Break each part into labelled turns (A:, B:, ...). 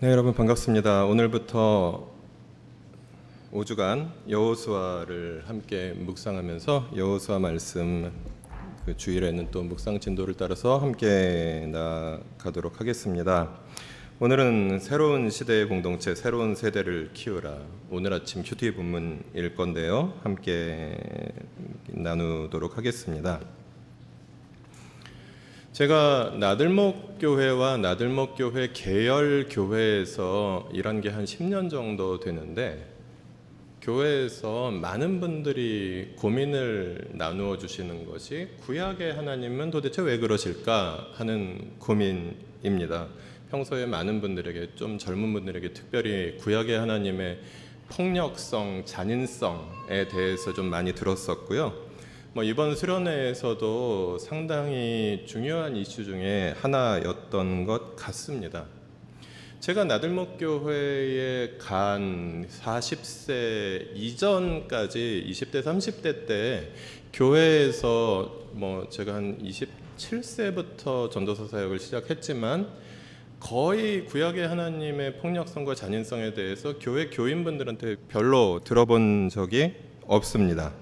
A: 네, 여러분 반갑습니다. 오늘부터 5주간 여호수아를 함께 묵상하면서 여호수아 말씀 주일에는 또 묵상 진도를 따라서 함께 나가도록 하겠습니다. 오늘은 새로운 시대의 공동체, 새로운 세대를 키우라. 오늘 아침 큐티 본문일 건데요. 함께 나누도록 하겠습니다. 제가 나들목 교회와 나들목 교회 계열 교회에서 일한 게 한 10년 정도 되는데, 교회에서 많은 분들이 고민을 나누어 주시는 것이 구약의 하나님은 도대체 왜 그러실까 하는 고민입니다. 평소에 많은 분들에게, 좀 젊은 분들에게 특별히 구약의 하나님의 폭력성, 잔인성에 대해서 좀 많이 들었었고요. 이번 수련회에서도 상당히 중요한 이슈 중에 하나였던 것 같습니다. 제가 나들목 교회에 간 40세 이전까지 20대, 30대 때 교회에서 제가 한 27세부터 전도서 사역을 시작했지만 거의 구약의 하나님의 폭력성과 잔인성에 대해서 교회 교인분들한테 별로 들어본 적이 없습니다.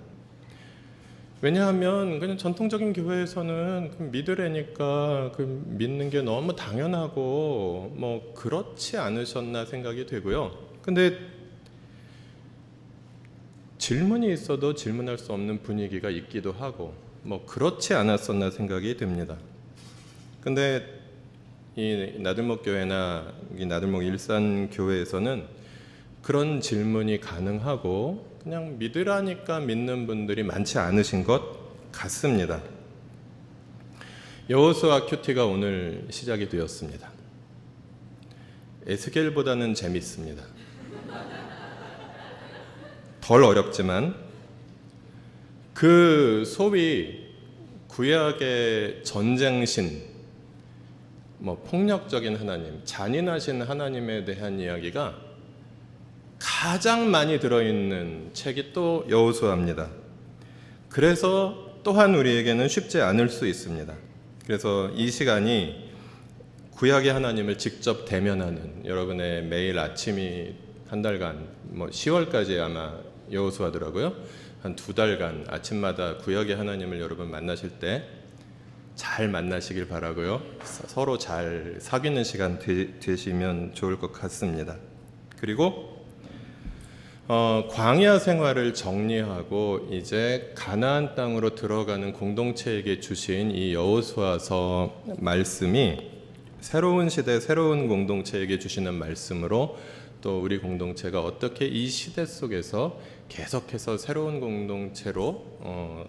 A: 왜냐하면 그냥 전통적인 교회에서는 믿으려니까 믿는 게 너무 당연하고 그렇지 않으셨나 생각이 되고요. 근데 질문이 있어도 질문할 수 없는 분위기가 있기도 하고 그렇지 않았었나 생각이 됩니다. 근데 이 나들목 교회나 이 나들목 일산 교회에서는 그런 질문이 가능하고 그냥 믿으라니까 믿는 분들이 많지 않으신 것 같습니다. 여호수아 큐티가 오늘 시작이 되었습니다. 에스겔보다는 재밌습니다. 덜 어렵지만 그 소위 구약의 전쟁신, 폭력적인 하나님, 잔인하신 하나님에 대한 이야기가 가장 많이 들어있는 책이 또 여호수아입니다. 그래서 또한 우리에게는 쉽지 않을 수 있습니다. 그래서 이 시간이 구약의 하나님을 직접 대면하는, 여러분의 매일 아침이 한 달간 10월까지 아마 여호수아더라고요. 한 2달간 아침마다 구약의 하나님을 여러분 만나실 때 잘 만나시길 바라고요. 서로 잘 사귀는 시간 되시면 좋을 것 같습니다. 그리고 광야 생활을 정리하고 이제 가나안 땅으로 들어가는 공동체에게 주신 이 여호수아서 말씀이 새로운 시대, 새로운 공동체에게 주시는 말씀으로 또 우리 공동체가 어떻게 이 시대 속에서 계속해서 새로운 공동체로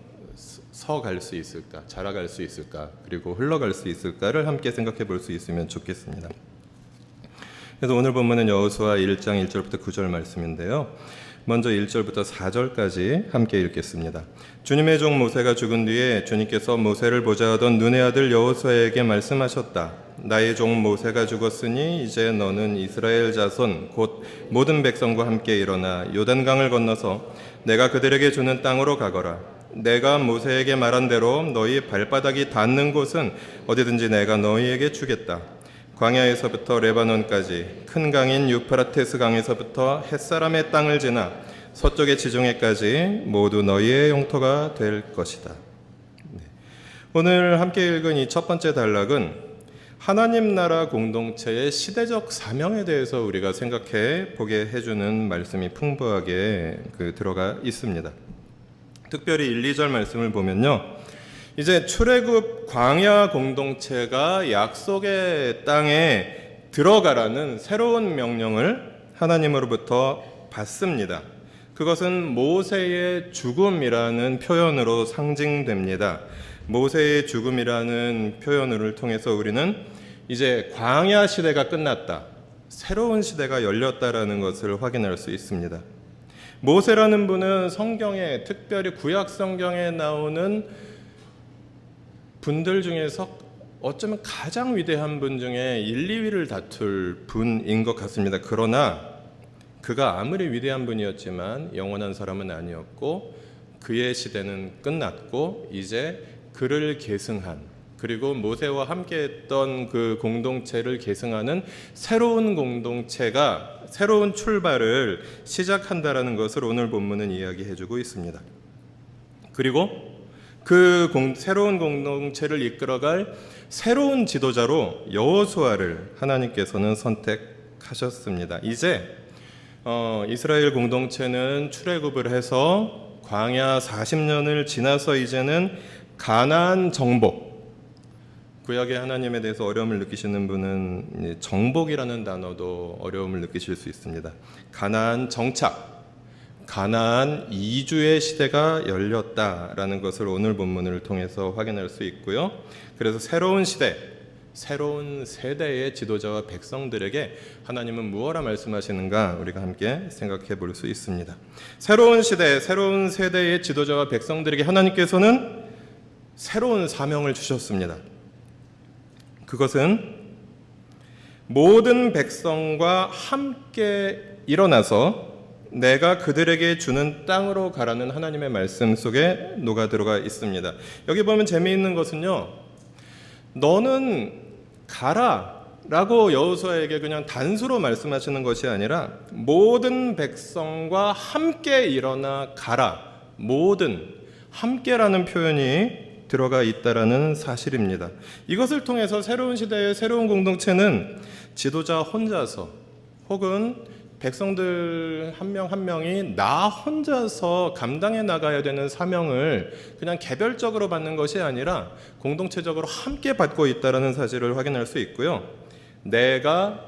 A: 서갈 수 있을까, 자라갈 수 있을까, 그리고 흘러갈 수 있을까를 함께 생각해 볼 수 있으면 좋겠습니다. 그래서 오늘 본문은 여호수아 1장 1절부터 9절 말씀인데요. 먼저 1절부터 4절까지 함께 읽겠습니다. 주님의 종 모세가 죽은 뒤에 주님께서 모세를 보좌하던 눈의 아들 여호수아에게 말씀하셨다. 나의 종 모세가 죽었으니 이제 너는 이스라엘 자손 곧 모든 백성과 함께 일어나 요단강을 건너서 내가 그들에게 주는 땅으로 가거라. 내가 모세에게 말한 대로 너희 발바닥이 닿는 곳은 어디든지 내가 너희에게 주겠다. 광야에서부터 레바논까지 큰 강인 유프라테스 강에서부터 햇사람의 땅을 지나 서쪽의 지중해까지 모두 너희의 영토가 될 것이다. 오늘 함께 읽은 이 첫 번째 단락은 하나님 나라 공동체의 시대적 사명에 대해서 우리가 생각해 보게 해주는 말씀이 풍부하게 들어가 있습니다. 특별히 1, 2절 말씀을 보면요, 이제 출애굽 광야 공동체가 약속의 땅에 들어가라는 새로운 명령을 하나님으로부터 받습니다. 그것은 모세의 죽음이라는 표현으로 상징됩니다. 모세의 죽음이라는 표현을 통해서 우리는 이제 광야 시대가 끝났다, 새로운 시대가 열렸다라는 것을 확인할 수 있습니다. 모세라는 분은 성경에, 특별히 구약 성경에 나오는 분들 중에서 어쩌면 가장 위대한 분 중에 1, 2위를 다툴 분인 것 같습니다. 그러나 그가 아무리 위대한 분이었지만 영원한 사람은 아니었고 그의 시대는 끝났고 이제 그를 계승한 그리고 모세와 함께했던 그 공동체를 계승하는 새로운 공동체가 새로운 출발을 시작한다라는 것을 오늘 본문은 이야기해주고 있습니다. 그리고 그 새로운 공동체를 이끌어갈 새로운 지도자로 여호수아를 하나님께서는 선택하셨습니다. 이제 이스라엘 공동체는 출애굽을 해서 광야 40년을 지나서 이제는 가나안 정복, 구약의 하나님에 대해서 어려움을 느끼시는 분은 정복이라는 단어도 어려움을 느끼실 수 있습니다. 가나안 정착, 가나안 이주의 시대가 열렸다라는 것을 오늘 본문을 통해서 확인할 수 있고요. 그래서 새로운 시대, 새로운 세대의 지도자와 백성들에게 하나님은 무엇라 말씀하시는가 우리가 함께 생각해 볼 수 있습니다. 새로운 시대, 새로운 세대의 지도자와 백성들에게 하나님께서는 새로운 사명을 주셨습니다. 그것은 모든 백성과 함께 일어나서 내가 그들에게 주는 땅으로 가라는 하나님의 말씀 속에 녹아들어가 있습니다. 여기 보면 재미있는 것은요, 너는 가라 라고 여호수아에게 그냥 단수로 말씀하시는 것이 아니라 모든 백성과 함께 일어나 가라, 모든 함께라는 표현이 들어가 있다라는 사실입니다. 이것을 통해서 새로운 시대의 새로운 공동체는 지도자 혼자서 혹은 백성들 한 명 한 명이 나 혼자서 감당해 나가야 되는 사명을 그냥 개별적으로 받는 것이 아니라 공동체적으로 함께 받고 있다는 사실을 확인할 수 있고요. 내가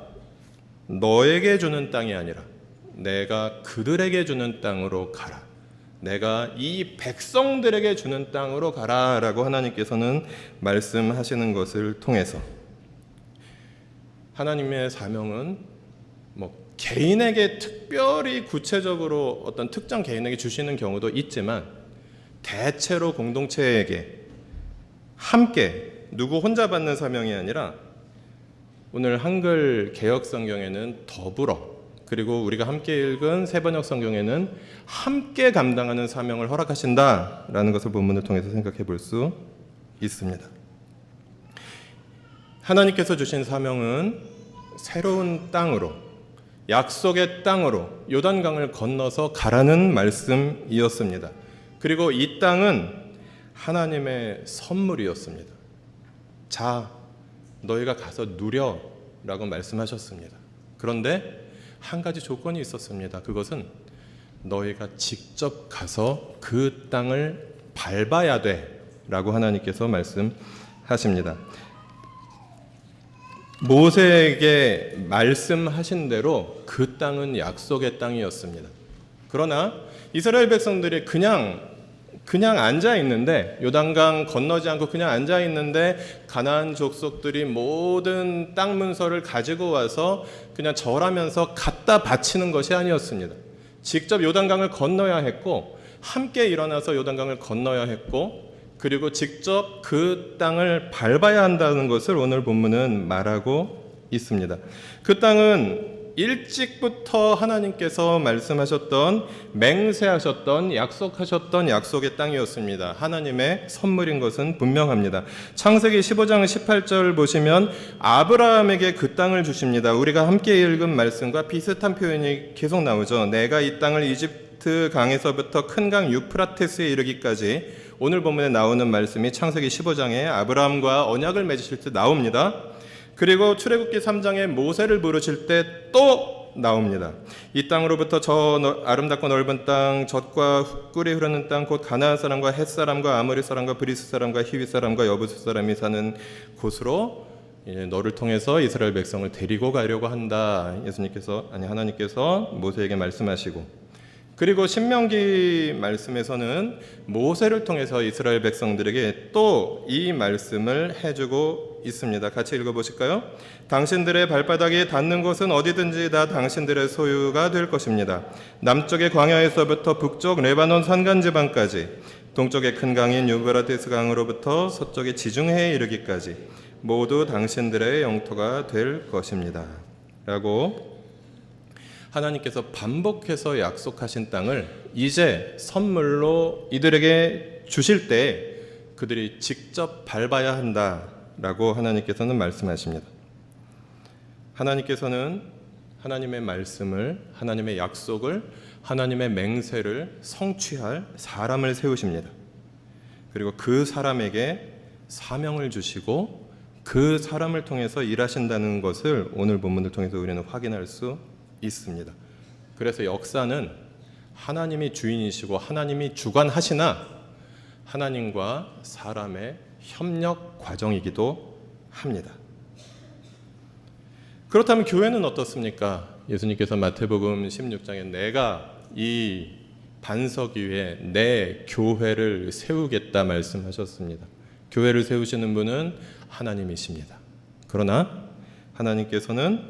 A: 너에게 주는 땅이 아니라 내가 그들에게 주는 땅으로 가라, 내가 이 백성들에게 주는 땅으로 가라라고 하나님께서는 말씀하시는 것을 통해서 하나님의 사명은 개인에게 특별히 구체적으로 어떤 특정 개인에게 주시는 경우도 있지만 대체로 공동체에게 함께 누구 혼자 받는 사명이 아니라 오늘 한글 개역 성경에는 더불어, 그리고 우리가 함께 읽은 새번역 성경에는 함께 감당하는 사명을 허락하신다라는 것을 본문을 통해서 생각해 볼 수 있습니다. 하나님께서 주신 사명은 새로운 땅으로, 약속의 땅으로 요단강을 건너서 가라는 말씀이었습니다. 그리고 이 땅은 하나님의 선물이었습니다. 자, 너희가 가서 누려라고 말씀하셨습니다. 그런데 한 가지 조건이 있었습니다. 그것은 너희가 직접 가서 그 땅을 밟아야 돼 라고 하나님께서 말씀하십니다. 모세에게 말씀하신 대로 그 땅은 약속의 땅이었습니다. 그러나 이스라엘 백성들이 그냥 앉아 있는데, 요단강 건너지 않고 그냥 앉아 있는데 가나안 족속들이 모든 땅 문서를 가지고 와서 그냥 절하면서 갖다 바치는 것이 아니었습니다. 직접 요단강을 건너야 했고, 함께 일어나서 요단강을 건너야 했고, 그리고 직접 그 땅을 밟아야 한다는 것을 오늘 본문은 말하고 있습니다. 그 땅은 일찍부터 하나님께서 말씀하셨던, 맹세하셨던, 약속하셨던 약속의 땅이었습니다. 하나님의 선물인 것은 분명합니다. 창세기 15장 18절 보시면 아브라함에게 그 땅을 주십니다. 우리가 함께 읽은 말씀과 비슷한 표현이 계속 나오죠. 내가 이 땅을 이집트 강에서부터 큰 강 유프라테스에 이르기까지, 오늘 본문에 나오는 말씀이 창세기 15장에 아브라함과 언약을 맺으실 때 나옵니다. 그리고 출애굽기 3장에 모세를 부르실 때 또 나옵니다. 이 땅으로부터 저 아름답고 넓은 땅, 젖과 꿀이 흐르는 땅, 곧 가나안 사람과 헷 사람과 아모리 사람과 브리스 사람과 히위 사람과 여부스 사람이 사는 곳으로 너를 통해서 이스라엘 백성을 데리고 가려고 한다. 하나님께서 모세에게 말씀하시고, 그리고 신명기 말씀에서는 모세를 통해서 이스라엘 백성들에게 또 이 말씀을 해주고 있습니다. 같이 읽어보실까요? 당신들의 발바닥이 닿는 곳은 어디든지 다 당신들의 소유가 될 것입니다. 남쪽의 광야에서부터 북쪽 레바논 산간지방까지, 동쪽의 큰 강인 유브라테스 강으로부터 서쪽의 지중해에 이르기까지 모두 당신들의 영토가 될 것입니다. 라고 하나님께서 반복해서 약속하신 땅을 이제 선물로 이들에게 주실 때 그들이 직접 밟아야 한다라고 하나님께서는 말씀하십니다. 하나님께서는 하나님의 말씀을, 하나님의 약속을, 하나님의 맹세를 성취할 사람을 세우십니다. 그리고 그 사람에게 사명을 주시고 그 사람을 통해서 일하신다는 것을 오늘 본문을 통해서 우리는 확인할 수 있습니다. 그래서 역사는 하나님이 주인이시고 하나님이 주관하시나 하나님과 사람의 협력 과정이기도 합니다. 그렇다면 교회는 어떻습니까? 예수님께서 마태복음 16장에 내가 이 반석 위에 내 교회를 세우겠다 말씀하셨습니다. 교회를 세우시는 분은 하나님이십니다. 그러나 하나님께서는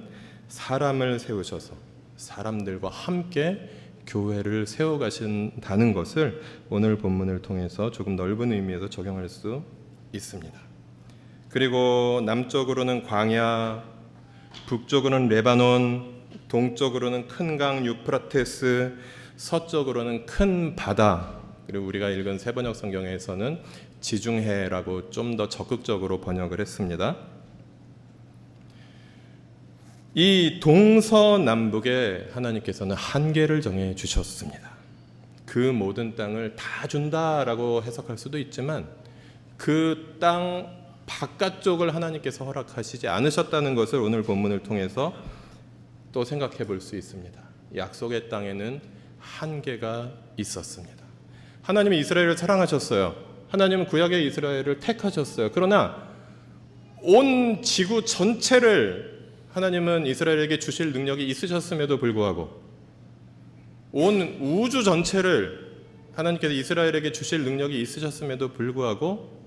A: 사람을 세우셔서 사람들과 함께 교회를 세워가신다는 것을 오늘 본문을 통해서 조금 넓은 의미에서 적용할 수 있습니다. 그리고 남쪽으로는 광야, 북쪽으로는 레바논, 동쪽으로는 큰 강 유프라테스, 서쪽으로는 큰 바다, 그리고 우리가 읽은 세번역 성경에서는 지중해라고 좀 더 적극적으로 번역을 했습니다. 이 동서남북에 하나님께서는 한계를 정해 주셨습니다. 그 모든 땅을 다 준다라고 해석할 수도 있지만 그 땅 바깥쪽을 하나님께서 허락하시지 않으셨다는 것을 오늘 본문을 통해서 또 생각해 볼 수 있습니다. 약속의 땅에는 한계가 있었습니다. 하나님이 이스라엘을 사랑하셨어요. 하나님은 구약의 이스라엘을 택하셨어요. 그러나 온 지구 전체를 하나님은 이스라엘에게 주실 능력이 있으셨음에도 불구하고 온 우주 전체를 하나님께서 이스라엘에게 주실 능력이 있으셨음에도 불구하고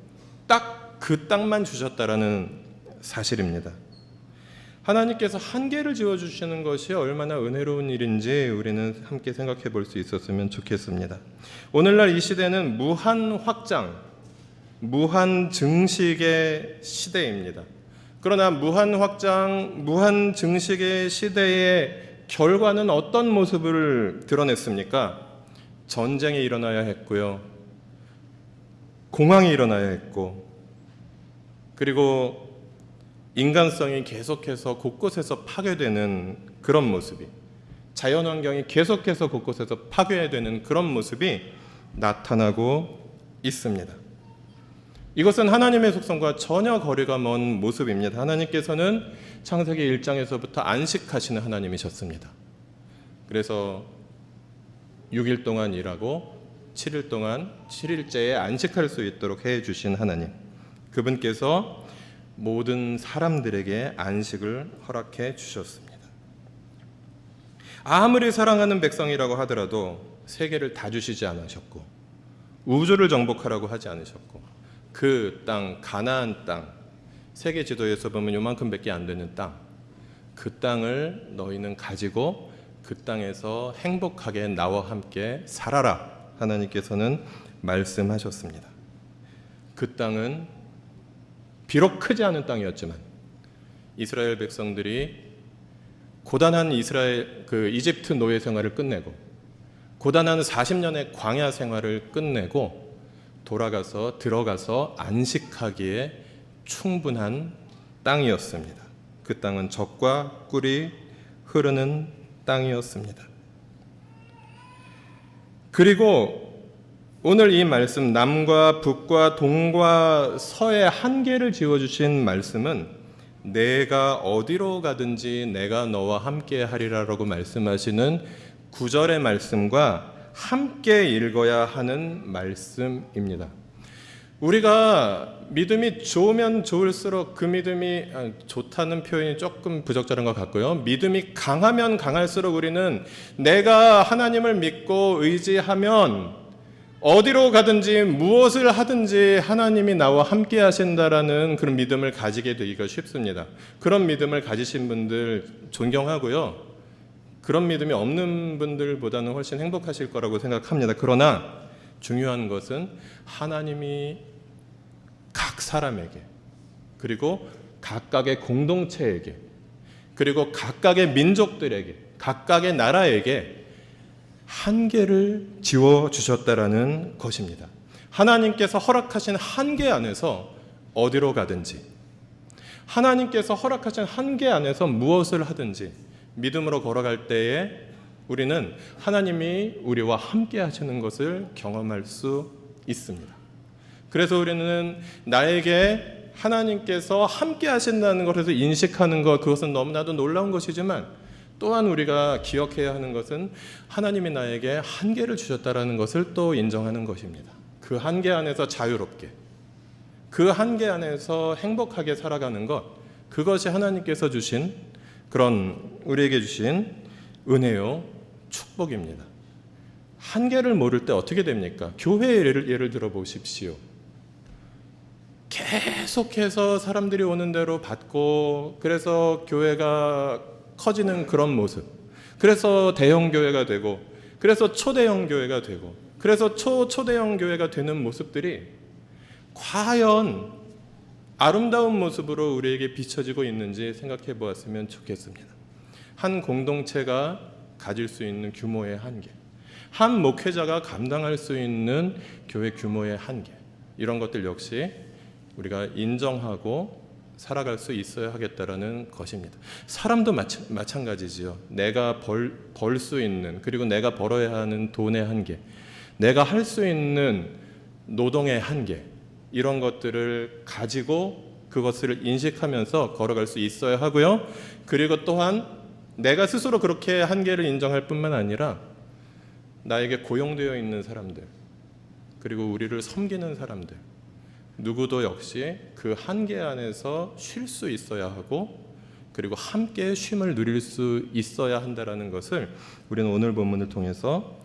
A: 딱 그 땅만 주셨다라는 사실입니다. 하나님께서 한계를 지어주시는 것이 얼마나 은혜로운 일인지 우리는 함께 생각해 볼 수 있었으면 좋겠습니다. 오늘날 이 시대는 무한 확장, 무한 증식의 시대입니다. 그러나 무한 확장, 무한 증식의 시대의 결과는 어떤 모습을 드러냈습니까? 전쟁이 일어나야 했고요. 공황이 일어나야 했고, 그리고 인간성이 계속해서 곳곳에서 파괴되는 그런 모습이, 자연환경이 계속해서 곳곳에서 파괴되는 그런 모습이 나타나고 있습니다. 이것은 하나님의 속성과 전혀 거리가 먼 모습입니다. 하나님께서는 창세기 1장에서부터 안식하시는 하나님이셨습니다. 그래서 6일 동안 일하고 7일 동안 7일째에 안식할 수 있도록 해주신 하나님, 그분께서 모든 사람들에게 안식을 허락해 주셨습니다. 아무리 사랑하는 백성이라고 하더라도 세계를 다 주시지 않으셨고 우주를 정복하라고 하지 않으셨고 그 땅, 가나안 땅, 세계 지도에서 보면 요만큼밖에 안 되는 땅, 그 땅을 너희는 가지고 그 땅에서 행복하게 나와 함께 살아라, 하나님께서는 말씀하셨습니다. 그 땅은 비록 크지 않은 땅이었지만 이스라엘 백성들이 고단한 이집트 노예 생활을 끝내고 고단한 40년의 광야 생활을 끝내고 들어가서 안식하기에 충분한 땅이었습니다. 그 땅은 젖과 꿀이 흐르는 땅이었습니다. 그리고 오늘 이 말씀, 남과 북과 동과 서의 한계를 지어주신 말씀은 내가 어디로 가든지 내가 너와 함께 하리라라고 말씀하시는 9절의 말씀과 함께 읽어야 하는 말씀입니다. 우리가 믿음이 좋으면 좋을수록 그 믿음이 좋다는 표현이 조금 부적절한 것 같고요. 믿음이 강하면 강할수록 우리는 내가 하나님을 믿고 의지하면 어디로 가든지 무엇을 하든지 하나님이 나와 함께 하신다라는 그런 믿음을 가지게 되기가 쉽습니다. 그런 믿음을 가지신 분들 존경하고요. 그런 믿음이 없는 분들보다는 훨씬 행복하실 거라고 생각합니다. 그러나 중요한 것은 하나님이 각 사람에게, 그리고 각각의 공동체에게, 그리고 각각의 민족들에게, 각각의 나라에게 한계를 지어주셨다라는 것입니다. 하나님께서 허락하신 한계 안에서 어디로 가든지, 하나님께서 허락하신 한계 안에서 무엇을 하든지 믿음으로 걸어갈 때에 우리는 하나님이 우리와 함께 하시는 것을 경험할 수 있습니다. 그래서 우리는 나에게 하나님께서 함께 하신다는 것에서 인식하는 것, 그것은 너무나도 놀라운 것이지만 또한 우리가 기억해야 하는 것은 하나님이 나에게 한계를 주셨다는 것을 또 인정하는 것입니다. 그 한계 안에서 자유롭게, 그 한계 안에서 행복하게 살아가는 것, 그것이 하나님께서 주신 그런 우리에게 주신 은혜요 축복입니다. 한계를 모를 때 어떻게 됩니까? 교회의 예를 들어 보십시오. 계속해서 사람들이 오는 대로 받고, 그래서 교회가 커지는 그런 모습, 그래서 대형 교회가 되고, 그래서 초대형 교회가 되고, 그래서 초대형 교회가 되는 모습들이 과연 아름다운 모습으로 우리에게 비춰지고 있는지 생각해 보았으면 좋겠습니다. 한 공동체가 가질 수 있는 규모의 한계, 한 목회자가 감당할 수 있는 교회 규모의 한계, 이런 것들 역시 우리가 인정하고 살아갈 수 있어야 하겠다라는 것입니다. 사람도 마찬가지지요. 내가 벌 수 있는, 그리고 내가 벌어야 하는 돈의 한계, 내가 할 수 있는 노동의 한계, 이런 것들을 가지고 그것을 인식하면서 걸어갈 수 있어야 하고요. 그리고 또한 내가 스스로 그렇게 한계를 인정할 뿐만 아니라 나에게 고용되어 있는 사람들, 그리고 우리를 섬기는 사람들, 누구도 역시 그 한계 안에서 쉴 수 있어야 하고, 그리고 함께 쉼을 누릴 수 있어야 한다는 것을 우리는 오늘 본문을 통해서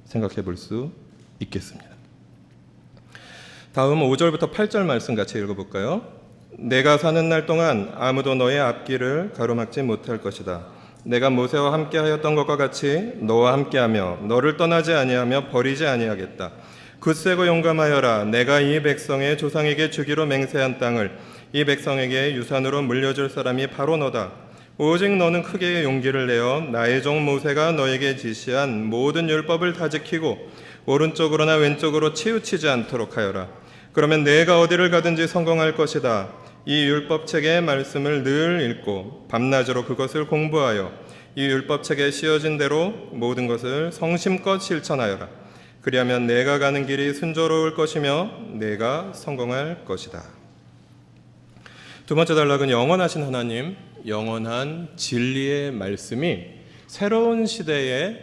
A: 생각해 볼 수 있겠습니다. 다음 5절부터 8절 말씀 같이 읽어볼까요? 내가 사는 날 동안 아무도 너의 앞길을 가로막지 못할 것이다. 내가 모세와 함께 하였던 것과 같이 너와 함께하며 너를 떠나지 아니하며 버리지 아니하겠다. 굳세고 용감하여라. 내가 이 백성의 조상에게 주기로 맹세한 땅을 이 백성에게 유산으로 물려줄 사람이 바로 너다. 오직 너는 크게 용기를 내어 나의 종 모세가 너에게 지시한 모든 율법을 다 지키고 오른쪽으로나 왼쪽으로 치우치지 않도록 하여라. 그러면 내가 어디를 가든지 성공할 것이다. 이 율법책의 말씀을 늘 읽고 밤낮으로 그것을 공부하여 이 율법책에 씌어진 대로 모든 것을 성심껏 실천하여라. 그리하면 내가 가는 길이 순조로울 것이며 내가 성공할 것이다. 두 번째 단락은 영원하신 하나님, 영원한 진리의 말씀이 새로운 시대에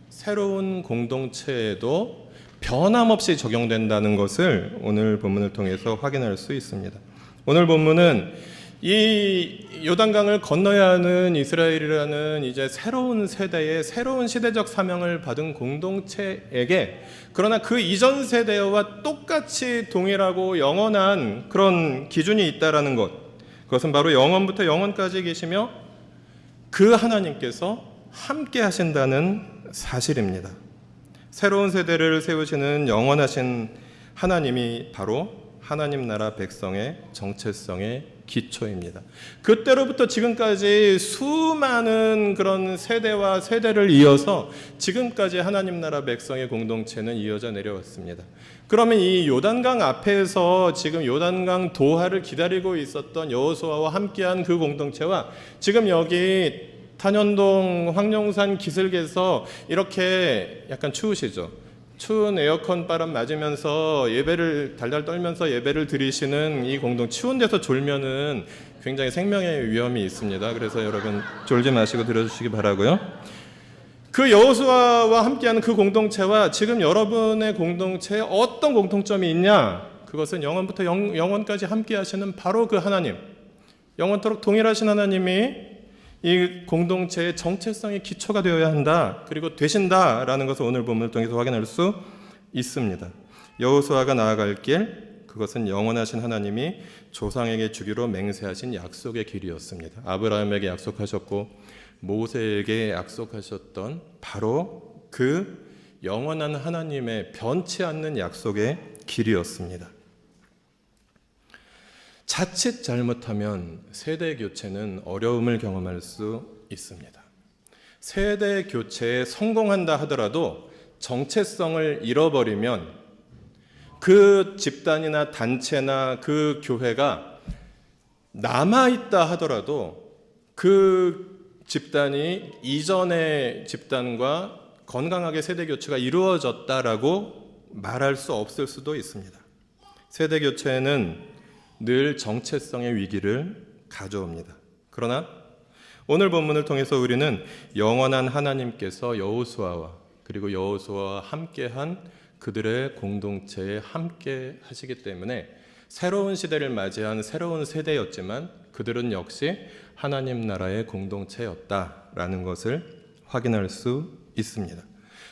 A: 새로운 공동체에도 변함없이 적용된다는 것을 오늘 본문을 통해서 확인할 수 있습니다. 오늘 본문은 이 요단강을 건너야 하는 이스라엘이라는 이제 새로운 세대의 새로운 시대적 사명을 받은 공동체에게, 그러나 그 이전 세대와 똑같이 동일하고 영원한 그런 기준이 있다라는 것, 그것은 바로 영원부터 영원까지 계시며 그 하나님께서 함께 하신다는 사실입니다. 새로운 세대를 세우시는 영원하신 하나님이 바로 하나님 나라 백성의 정체성의 기초입니다. 그때로부터 지금까지 수많은 그런 세대와 세대를 이어서 지금까지 하나님 나라 백성의 공동체는 이어져 내려왔습니다. 그러면 이 요단강 앞에서 지금 요단강 도하를 기다리고 있었던 여호수아와 함께한 그 공동체와 지금 여기 탄현동 황룡산 기슭에서 이렇게 약간 추우시죠? 추운 에어컨 바람 맞으면서 예배를 달달 떨면서 예배를 드리시는 이 공동, 추운 데서 졸면은 굉장히 생명의 위험이 있습니다. 그래서 여러분 졸지 마시고 들어주시기 바라고요. 그 여호수아와 함께하는 그 공동체와 지금 여러분의 공동체에 어떤 공통점이 있냐? 그것은 영원부터 영원까지 함께하시는 바로 그 하나님, 영원토록 동일하신 하나님이 이 공동체의 정체성의 기초가 되어야 한다, 그리고 되신다라는 것을 오늘 본문을 통해서 확인할 수 있습니다. 여호수아가 나아갈 길, 그것은 영원하신 하나님이 조상에게 주기로 맹세하신 약속의 길이었습니다. 아브라함에게 약속하셨고 모세에게 약속하셨던 바로 그 영원한 하나님의 변치 않는 약속의 길이었습니다. 자칫 잘못하면 세대 교체는 어려움을 경험할 수 있습니다. 세대 교체에 성공한다 하더라도 정체성을 잃어버리면 그 집단이나 단체나 그 교회가 남아있다 하더라도 그 집단이 이전의 집단과 건강하게 세대 교체가 이루어졌다라고 말할 수 없을 수도 있습니다. 세대 교체는 늘 정체성의 위기를 가져옵니다. 그러나 오늘 본문을 통해서 우리는 영원한 하나님께서 여호수아와 그리고 여호수아와 함께한 그들의 공동체에 함께 하시기 때문에 새로운 시대를 맞이한 새로운 세대였지만 그들은 역시 하나님 나라의 공동체였다라는 것을 확인할 수 있습니다.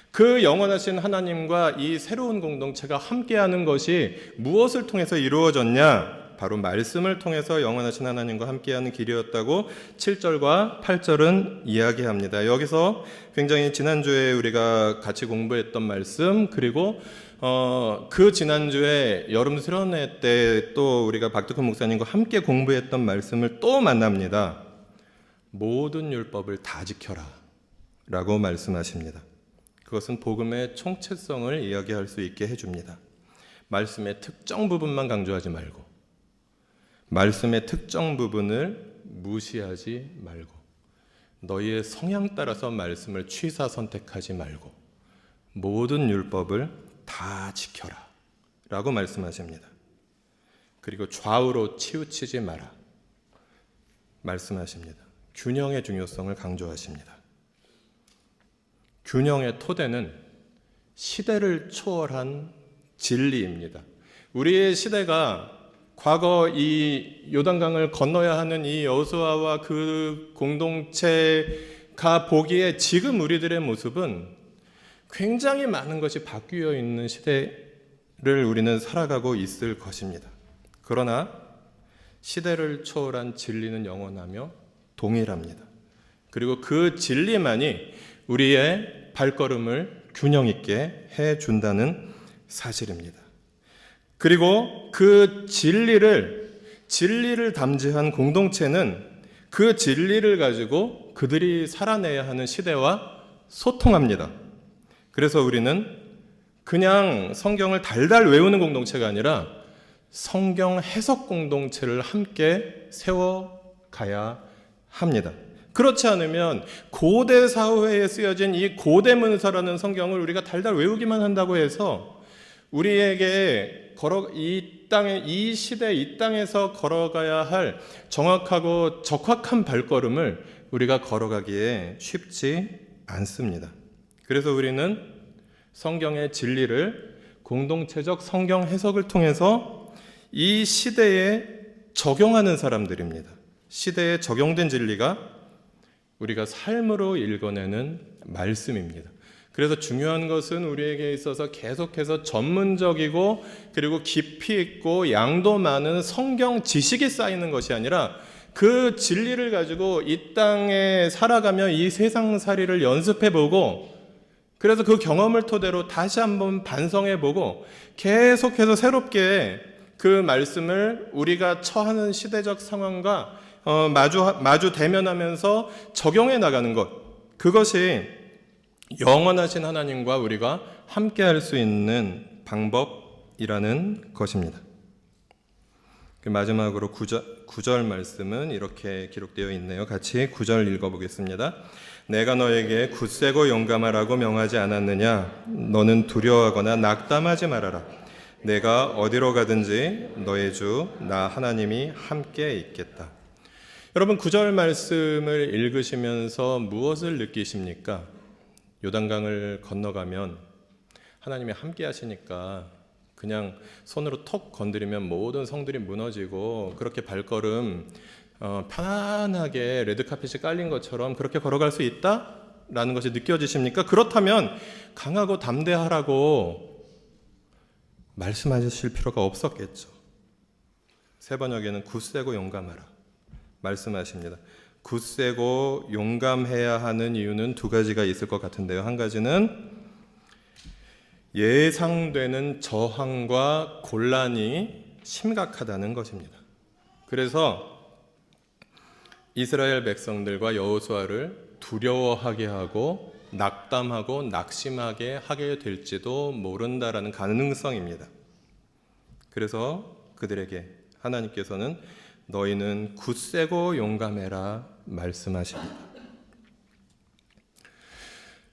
A: 그 영원하신 하나님과 이 새로운 공동체가 함께하는 것이 무엇을 통해서 이루어졌냐? 바로 말씀을 통해서 영원하신 하나님과 함께하는 길이었다고 7절과 8절은 이야기합니다. 여기서 굉장히 지난주에 우리가 같이 공부했던 말씀, 그리고 그 지난주에 여름 수련회 때 또 우리가 박덕훈 목사님과 함께 공부했던 말씀을 또 만납니다. 모든 율법을 다 지켜라 라고 말씀하십니다. 그것은 복음의 총체성을 이야기할 수 있게 해줍니다. 말씀의 특정 부분만 강조하지 말고 말씀의 특정 부분을 무시하지 말고 너희의 성향 따라서 말씀을 취사 선택하지 말고 모든 율법을 다 지켜라 라고 말씀하십니다. 그리고 좌우로 치우치지 마라 말씀하십니다. 균형의 중요성을 강조하십니다. 균형의 토대는 시대를 초월한 진리입니다. 우리의 시대가 과거 이 요단강을 건너야 하는 이 여호수아와 그 공동체가 보기에 지금 우리들의 모습은 굉장히 많은 것이 바뀌어 있는 시대를 우리는 살아가고 있을 것입니다. 그러나 시대를 초월한 진리는 영원하며 동일합니다. 그리고 그 진리만이 우리의 발걸음을 균형 있게 해준다는 사실입니다. 그리고 그 진리를 담지한 공동체는 그 진리를 가지고 그들이 살아내야 하는 시대와 소통합니다. 그래서 우리는 그냥 성경을 달달 외우는 공동체가 아니라 성경 해석 공동체를 함께 세워가야 합니다. 그렇지 않으면 고대 사회에 쓰여진 이 고대 문서라는 성경을 우리가 달달 외우기만 한다고 해서 우리에게 이 시대 이 땅에서 걸어가야 할 정확하고 적확한 발걸음을 우리가 걸어가기에 쉽지 않습니다. 그래서 우리는 성경의 진리를 공동체적 성경 해석을 통해서 이 시대에 적용하는 사람들입니다. 시대에 적용된 진리가 우리가 삶으로 읽어내는 말씀입니다. 그래서 중요한 것은 우리에게 있어서 계속해서 전문적이고 그리고 깊이 있고 양도 많은 성경 지식이 쌓이는 것이 아니라 그 진리를 가지고 이 땅에 살아가며 이 세상살이를 연습해보고 그래서 그 경험을 토대로 다시 한번 반성해보고 계속해서 새롭게 그 말씀을 우리가 처하는 시대적 상황과 마주 대면하면서 적용해 나가는 것, 그것이 영원하신 하나님과 우리가 함께 할 수 있는 방법이라는 것입니다. 마지막으로 9절 말씀은 이렇게 기록되어 있네요. 같이 9절 읽어보겠습니다. 내가 너에게 굳세고 용감하라고 명하지 않았느냐? 너는 두려워하거나 낙담하지 말아라. 내가 어디로 가든지 너의 주 나 하나님이 함께 있겠다. 여러분 9절 말씀을 읽으시면서 무엇을 느끼십니까? 요단강을 건너가면 하나님이 함께 하시니까 그냥 손으로 톡 건드리면 모든 성들이 무너지고 그렇게 발걸음 편안하게 레드카펫이 깔린 것처럼 그렇게 걸어갈 수 있다라는 것이 느껴지십니까? 그렇다면 강하고 담대하라고 말씀하실 필요가 없었겠죠. 세 번역에는 굳세고 용감하라 말씀하십니다. 굳세고 용감해야 하는 이유는 두 가지가 있을 것 같은데요. 한 가지는 예상되는 저항과 곤란이 심각하다는 것입니다. 그래서 이스라엘 백성들과 여호수아를 두려워하게 하고 낙담하고 낙심하게 하게 될지도 모른다라는 가능성입니다. 그래서 그들에게 하나님께서는 너희는 굳세고 용감해라 말씀하십니다.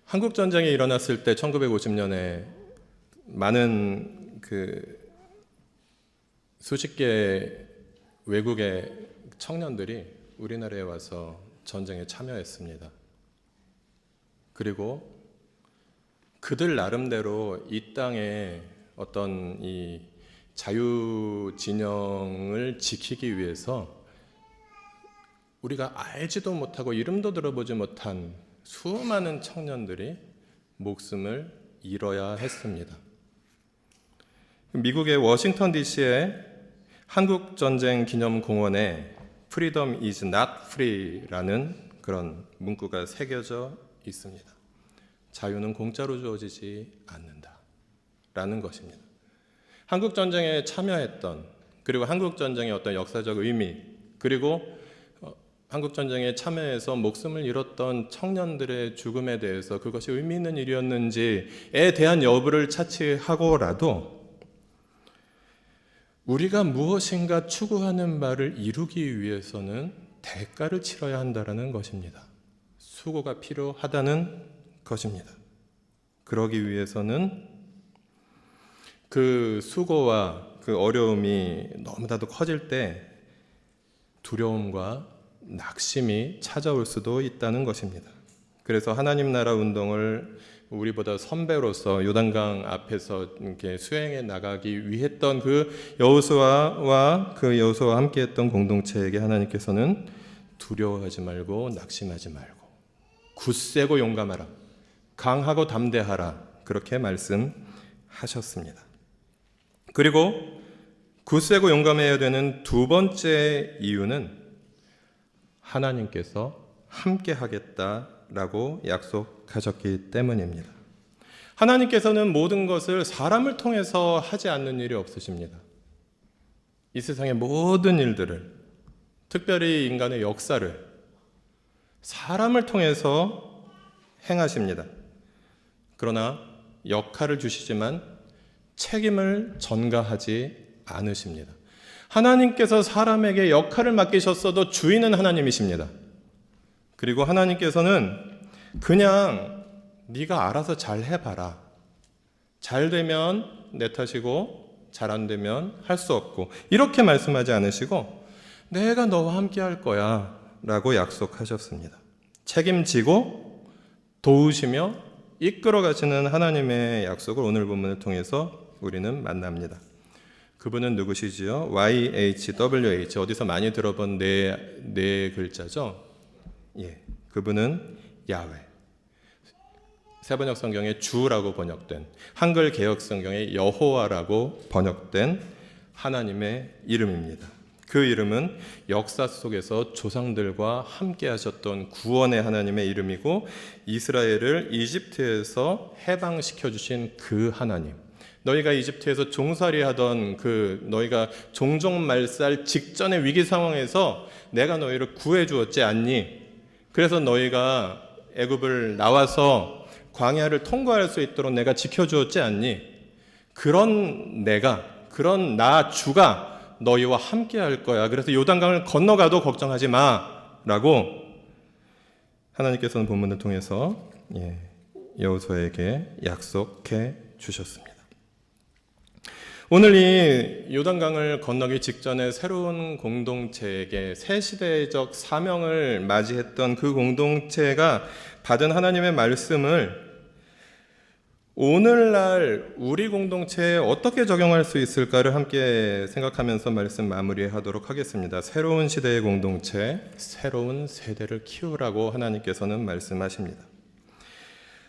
A: 한국 전쟁이 일어났을 때 1950년에 많은 수십 개의 외국의 청년들이 우리나라에 와서 전쟁에 참여했습니다. 그리고 그들 나름대로 이 땅에 어떤 이 자유 진영을 지키기 위해서 우리가 알지도 못하고 이름도 들어보지 못한 수많은 청년들이 목숨을 잃어야 했습니다. 미국의 워싱턴 DC의 한국전쟁 기념공원에 Freedom is not free라는 그런 문구가 새겨져 있습니다. 자유는 공짜로 주어지지 않는다 라는 것입니다. 한국전쟁에 참여했던, 그리고 한국전쟁의 어떤 역사적 의미, 그리고 한국전쟁에 참여해서 목숨을 잃었던 청년들의 죽음에 대해서 그것이 의미 있는 일이었는지에 대한 여부를 차치하고라도 우리가 무엇인가 추구하는 바를 이루기 위해서는 대가를 치러야 한다는 것입니다. 수고가 필요하다는 것입니다. 그러기 위해서는 그 수고와 그 어려움이 너무나도 커질 때 두려움과 낙심이 찾아올 수도 있다는 것입니다. 그래서 하나님 나라 운동을 우리보다 선배로서 요단강 앞에서 이렇게 수행해 나가기 위했던 그 여호수아와 그 여호수아와 함께했던 공동체에게 하나님께서는 두려워하지 말고 낙심하지 말고 굳세고 용감하라, 강하고 담대하라, 그렇게 말씀하셨습니다. 그리고 굳세고 용감해야 되는 두 번째 이유는 하나님께서 함께 하겠다라고 약속하셨기 때문입니다. 하나님께서는 모든 것을 사람을 통해서 하지 않는 일이 없으십니다. 이 세상의 모든 일들을, 특별히 인간의 역사를 사람을 통해서 행하십니다. 그러나 역할을 주시지만 책임을 전가하지 않으십니다. 하나님께서 사람에게 역할을 맡기셨어도 주인은 하나님이십니다. 그리고 하나님께서는 그냥 네가 알아서 잘 해봐라, 잘 되면 내 탓이고 잘 안 되면 할 수 없고, 이렇게 말씀하지 않으시고 내가 너와 함께 할 거야 라고 약속하셨습니다. 책임지고 도우시며 이끌어 가시는 하나님의 약속을 오늘 본문을 통해서 우리는 만납니다. 그분은 누구시지요? YHWH, 어디서 많이 들어본 네 글자죠? 예, 그분은 야훼. 세번역 성경에 주라고 번역된, 한글 개역 성경에 여호와라고 번역된 하나님의 이름입니다. 그 이름은 역사 속에서 조상들과 함께 하셨던 구원의 하나님의 이름이고, 이스라엘을 이집트에서 해방시켜 주신 그 하나님, 너희가 이집트에서 종살이 하던 너희가 종종 말살 직전의 위기 상황에서 내가 너희를 구해 주었지 않니? 그래서 너희가 애굽을 나와서 광야를 통과할 수 있도록 내가 지켜주었지 않니? 그런 나 주가 너희와 함께 할 거야. 그래서 요단강을 건너가도 걱정하지 마 라고 하나님께서는 본문을 통해서 여호수아에게 약속해 주셨습니다. 오늘 이 요단강을 건너기 직전에 새로운 공동체에게 새 시대적 사명을 맞이했던 그 공동체가 받은 하나님의 말씀을 오늘날 우리 공동체에 어떻게 적용할 수 있을까를 함께 생각하면서 말씀 마무리하도록 하겠습니다. 새로운 시대의 공동체, 새로운 세대를 키우라고 하나님께서는 말씀하십니다.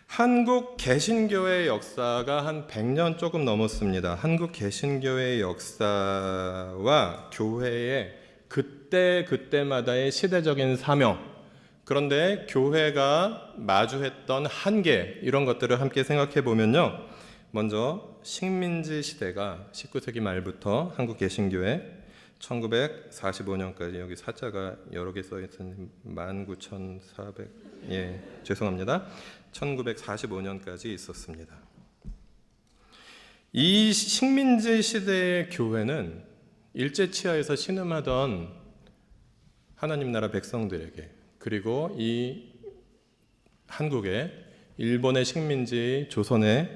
A: 한국 개신교의 역사가 한 100년 조금 넘었습니다. 한국 개신교의 역사와 교회의 그때마다의 시대적인 사명, 그런데 교회가 마주했던 한계, 이런 것들을 함께 생각해 보면요, 먼저 식민지 시대가 19세기 말부터 한국 개신교회 1945년까지, 여기 사자가 여러 개 써 있으니 19,400, 죄송합니다. 1945년까지 있었습니다. 이 식민지 시대의 교회는 일제 치하에서 신음하던 하나님 나라 백성들에게, 그리고 이 한국의 일본의 식민지 조선의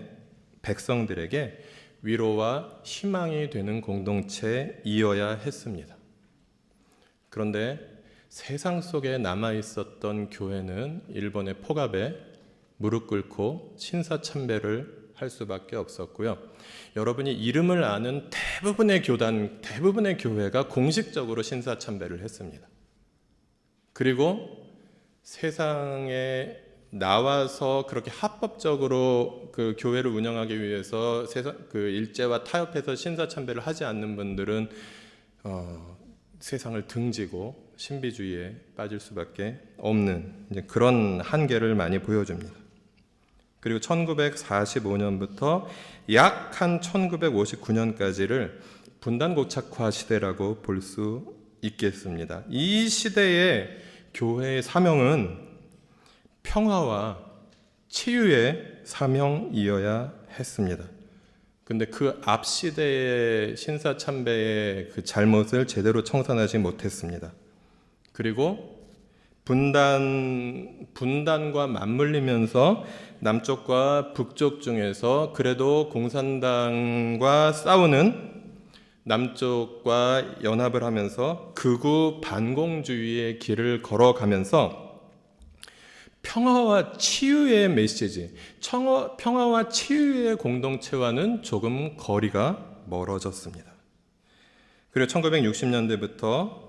A: 백성들에게 위로와 희망이 되는 공동체이어야 했습니다. 그런데 세상 속에 남아 있었던 교회는 일본의 폭압에 무릎 꿇고 신사참배를 할 수밖에 없었고요. 여러분이 이름을 아는 대부분의 교단, 대부분의 교회가 공식적으로 신사참배를 했습니다. 그리고 세상에 나와서 그렇게 합법적으로 그 교회를 운영하기 위해서 그 일제와 타협해서 신사참배를 하지 않는 분들은 세상을 등지고 신비주의에 빠질 수밖에 없는 그런 한계를 많이 보여줍니다. 그리고 1945년부터 약 한 1959년까지를 분단고착화 시대라고 볼 수 있겠습니다. 이 시대의 교회의 사명은 평화와 치유의 사명이어야 했습니다. 근데 그 앞 시대의 신사참배의 그 잘못을 제대로 청산하지 못했습니다. 그리고 분단과 맞물리면서 남쪽과 북쪽 중에서 그래도 공산당과 싸우는 남쪽과 연합을 하면서 극우 반공주의의 길을 걸어가면서 평화와 치유의 메시지, 평화와 치유의 공동체와는 조금 거리가 멀어졌습니다. 그리고 1960년대부터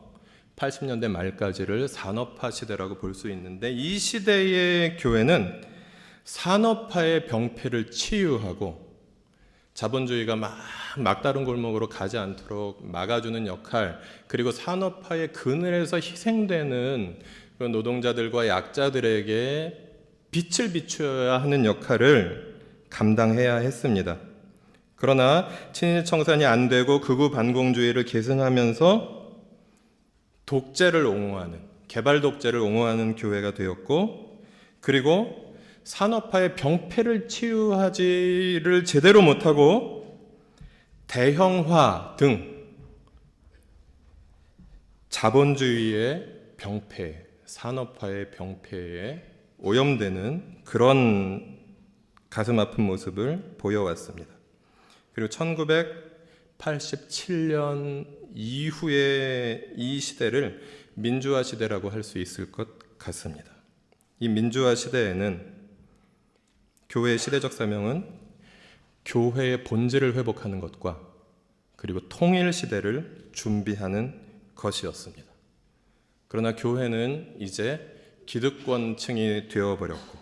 A: 80년대 말까지를 산업화 시대라고 볼 수 있는데, 이 시대의 교회는 산업화의 병폐를 치유하고 자본주의가 막다른 골목으로 가지 않도록 막아주는 역할, 그리고 산업화의 그늘에서 희생되는 노동자들과 약자들에게 빛을 비추어야 하는 역할을 감당해야 했습니다. 그러나 친일 청산이 안 되고 극우 반공주의를 계승하면서 독재를 옹호하는, 개발 독재를 옹호하는 교회가 되었고, 그리고 산업화의 병폐를 치유하지를 제대로 못하고 대형화 등 자본주의의 병폐, 산업화의 병폐에 오염되는 그런 가슴 아픈 모습을 보여왔습니다. 그리고 1987년 이후의 이 시대를 민주화 시대라고 할 수 있을 것 같습니다. 이 민주화 시대에는 교회의 시대적 사명은 교회의 본질을 회복하는 것과 그리고 통일 시대를 준비하는 것이었습니다. 그러나 교회는 이제 기득권층이 되어버렸고,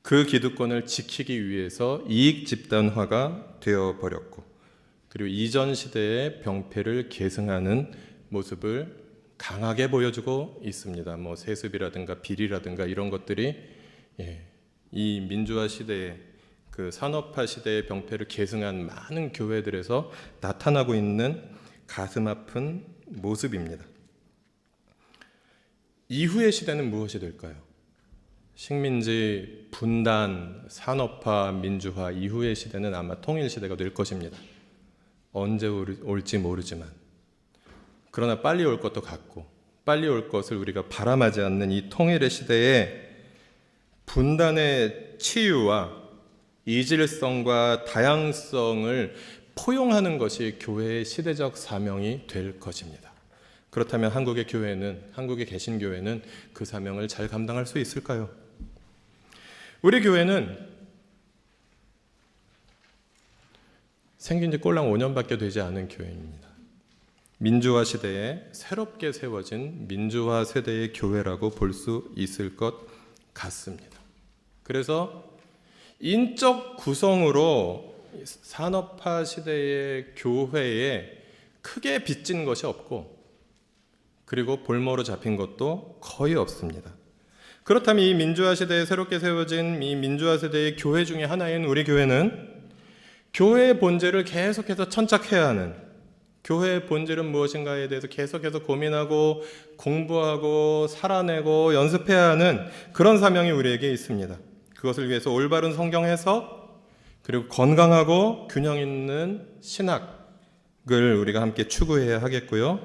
A: 그 기득권을 지키기 위해서 이익 집단화가 되어버렸고, 그리고 이전 시대의 병폐를 계승하는 모습을 강하게 보여주고 있습니다. 세습이라든가 비리라든가 이런 것들이 이 민주화 시대의 그 산업화 시대의 병폐를 계승한 많은 교회들에서 나타나고 있는 가슴 아픈 모습입니다. 이후의 시대는 무엇이 될까요? 식민지, 분단, 산업화, 민주화 이후의 시대는 아마 통일 시대가 될 것입니다. 언제 올지 모르지만, 그러나 빨리 올 것도 같고, 빨리 올 것을 우리가 바람하지 않는 이 통일의 시대에 분단의 치유와 이질성과 다양성을 포용하는 것이 교회의 시대적 사명이 될 것입니다. 그렇다면 한국의 교회는, 한국의 개신교회는 그 사명을 잘 감당할 수 있을까요? 우리 교회는 생긴 지 꼴랑 5년밖에 되지 않은 교회입니다. 민주화 시대에 새롭게 세워진 민주화 세대의 교회라고 볼 수 있을 것 같습니다. 그래서 인적 구성으로 산업화 시대의 교회에 크게 빚진 것이 없고, 그리고 볼모로 잡힌 것도 거의 없습니다. 그렇다면 이 민주화 시대에 새롭게 세워진 이 민주화 세대의 교회 중에 하나인 우리 교회는 교회의 본질을 계속해서 천착해야 하는, 교회의 본질은 무엇인가에 대해서 계속해서 고민하고 공부하고 살아내고 연습해야 하는 그런 사명이 우리에게 있습니다. 그것을 위해서 올바른 성경 해석, 그리고 건강하고 균형 있는 신학을 우리가 함께 추구해야 하겠고요.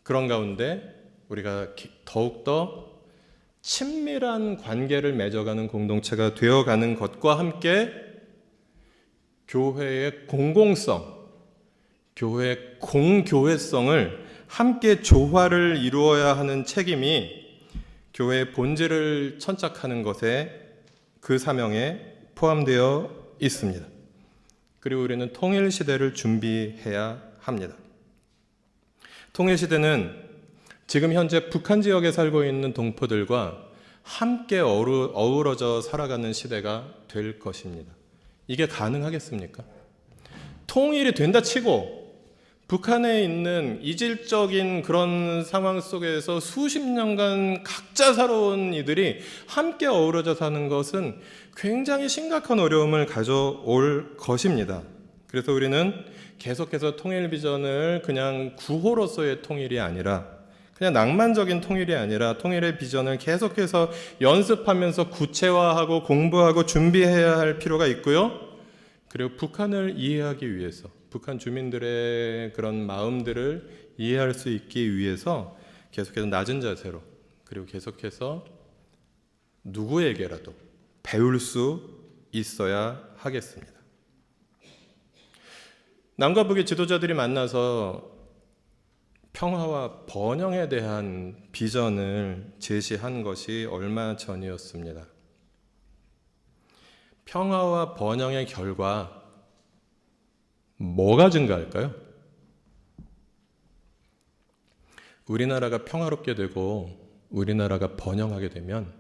A: 그런 가운데 우리가 더욱더 친밀한 관계를 맺어가는 공동체가 되어가는 것과 함께 교회의 공공성, 교회의 공교회성을 함께 조화를 이루어야 하는 책임이 교회의 본질을 천착하는 것에 그 사명에 포함되어 있습니다. 그리고 우리는 통일시대를 준비해야 합니다. 통일시대는 지금 현재 북한 지역에 살고 있는 동포들과 함께 어우러져 살아가는 시대가 될 것입니다. 이게 가능하겠습니까? 통일이 된다 치고 북한에 있는 이질적인 그런 상황 속에서 수십 년간 각자 살아온 이들이 함께 어우러져 사는 것은 굉장히 심각한 어려움을 가져올 것입니다. 그래서 우리는 계속해서 통일 비전을 그냥 구호로서의 통일이 아니라, 그냥 낭만적인 통일이 아니라 통일의 비전을 계속해서 연습하면서 구체화하고 공부하고 준비해야 할 필요가 있고요. 그리고 북한을 이해하기 위해서, 북한 주민들의 그런 마음들을 이해할 수 있기 위해서 계속해서 낮은 자세로, 그리고 계속해서 누구에게라도 배울 수 있어야 하겠습니다. 남과 북의 지도자들이 만나서 평화와 번영에 대한 비전을 제시한 것이 얼마 전이었습니다. 평화와 번영의 결과 뭐가 증가할까요? 우리나라가 평화롭게 되고 우리나라가 번영하게 되면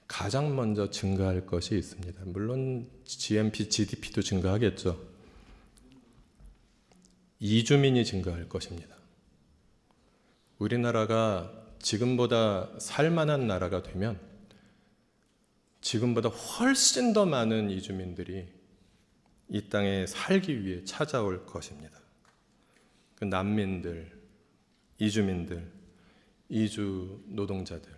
A: 가장 먼저 증가할 것이 있습니다. 물론 GNP, GDP도 증가하겠죠. 이주민이 증가할 것입니다. 우리나라가 지금보다 살만한 나라가 되면 지금보다 훨씬 더 많은 이주민들이 이 땅에 살기 위해 찾아올 것입니다. 그 난민들, 이주민들, 이주 노동자들,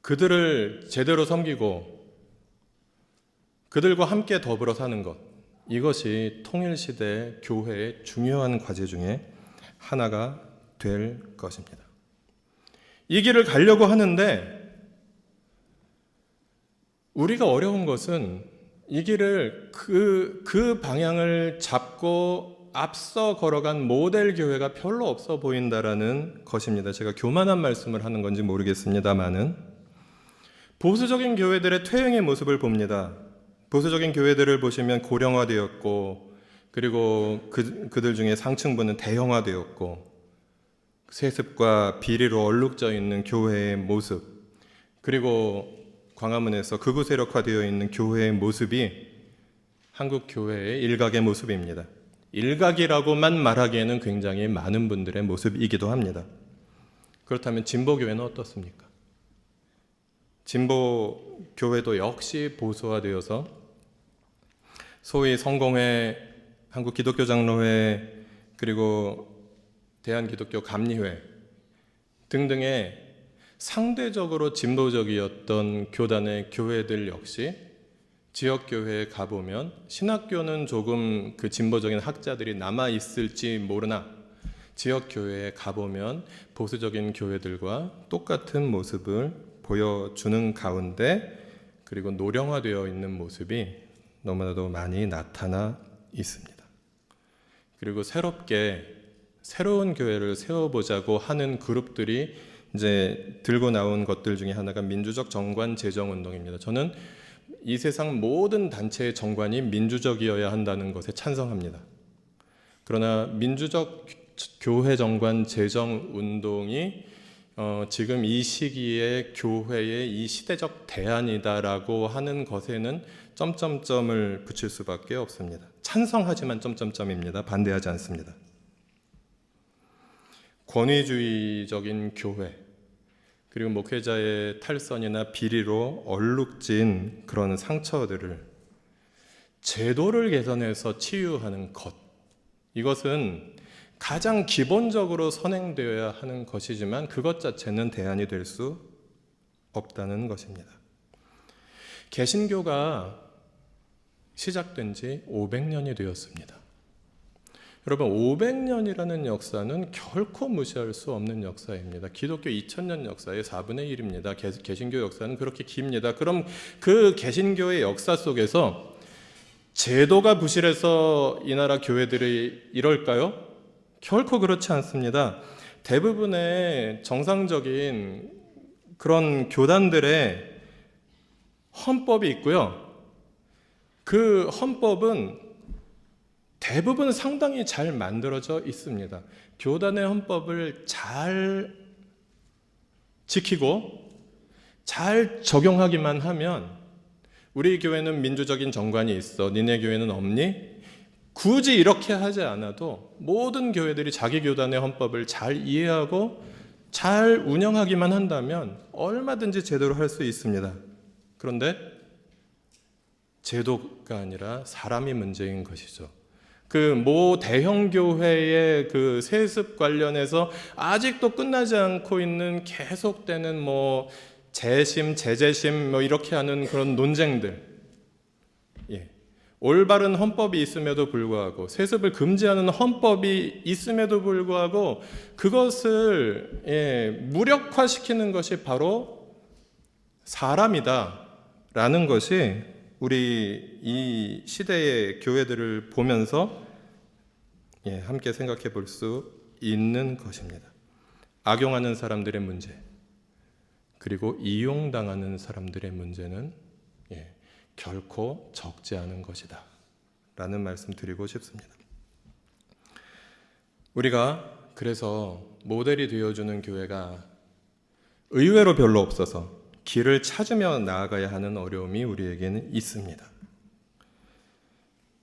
A: 그들을 제대로 섬기고 그들과 함께 더불어 사는 것, 이것이 통일시대 교회의 중요한 과제 중에 하나가 될 것입니다. 이 길을 가려고 하는데 우리가 어려운 것은 이 길을 그 방향을 잡고 앞서 걸어간 모델 교회가 별로 없어 보인다라는 것입니다. 제가 교만한 말씀을 하는 건지 모르겠습니다만은 보수적인 교회들의 퇴행의 모습을 봅니다. 보수적인 교회들을 보시면 고령화되었고, 그리고 그들 중에 상층부는 대형화되었고, 세습과 비리로 얼룩져 있는 교회의 모습, 그리고 광화문에서 극우 세력화되어 있는 교회의 모습이 한국 교회의 일각의 모습입니다. 일각이라고만 말하기에는 굉장히 많은 분들의 모습이기도 합니다. 그렇다면 진보교회는 어떻습니까? 진보교회도 역시 보수화되어서 소위 성공회, 한국기독교장로회, 그리고 대한기독교 감리회 등등의 상대적으로 진보적이었던 교단의 교회들 역시 지역교회에 가보면 신학교는 조금 그 진보적인 학자들이 남아있을지 모르나 지역교회에 가보면 보수적인 교회들과 똑같은 모습을 보여주는 가운데, 그리고 노령화되어 있는 모습이 너무나도 많이 나타나 있습니다. 그리고 새로운 교회를 세워보자고 하는 그룹들이 이제 들고 나온 것들 중에 하나가 민주적 정관 제정 운동입니다. 저는 이 세상 모든 단체의 정관이 민주적이어야 한다는 것에 찬성합니다. 그러나 민주적 교회 정관 제정 운동이 지금 이 시기에 교회의 이 시대적 대안이다라고 하는 것에는 점점점을 붙일 수밖에 없습니다. 찬성하지만 점점점입니다. 반대하지 않습니다. 권위주의적인 교회, 그리고 목회자의 탈선이나 비리로 얼룩진 그런 상처들을 제도를 개선해서 치유하는 것, 이것은 가장 기본적으로 선행되어야 하는 것이지만 그것 자체는 대안이 될 수 없다는 것입니다. 개신교가 시작된 지 500년이 되었습니다. 여러분, 500년이라는 역사는 결코 무시할 수 없는 역사입니다. 기독교 2000년 역사의 4분의 1입니다. 개신교 역사는 그렇게 깁니다. 그럼 그 개신교의 역사 속에서 제도가 부실해서 이 나라 교회들이 이럴까요? 결코 그렇지 않습니다. 대부분의 정상적인 그런 교단들의 헌법이 있고요. 그 헌법은 대부분 상당히 잘 만들어져 있습니다. 교단의 헌법을 잘 지키고 잘 적용하기만 하면 우리 교회는 민주적인 정관이 있어. 니네 교회는 없니? 굳이 이렇게 하지 않아도 모든 교회들이 자기 교단의 헌법을 잘 이해하고 잘 운영하기만 한다면 얼마든지 제대로 할 수 있습니다. 그런데 제도가 아니라 사람이 문제인 것이죠. 그 모 대형 교회의 그 세습 관련해서 아직도 끝나지 않고 있는 계속되는 뭐 재심, 재재심 뭐 이렇게 하는 그런 논쟁들. 올바른 헌법이 있음에도 불구하고 세습을 금지하는 헌법이 있음에도 불구하고 그것을 무력화시키는 것이 바로 사람이다라는 것이 우리 이 시대의 교회들을 보면서 함께 생각해 볼 수 있는 것입니다. 악용하는 사람들의 문제, 그리고 이용당하는 사람들의 문제는 결코 적지 않은 것이다 라는 말씀 드리고 싶습니다. 우리가 그래서 모델이 되어주는 교회가 의외로 별로 없어서 길을 찾으며 나아가야 하는 어려움이 우리에게는 있습니다.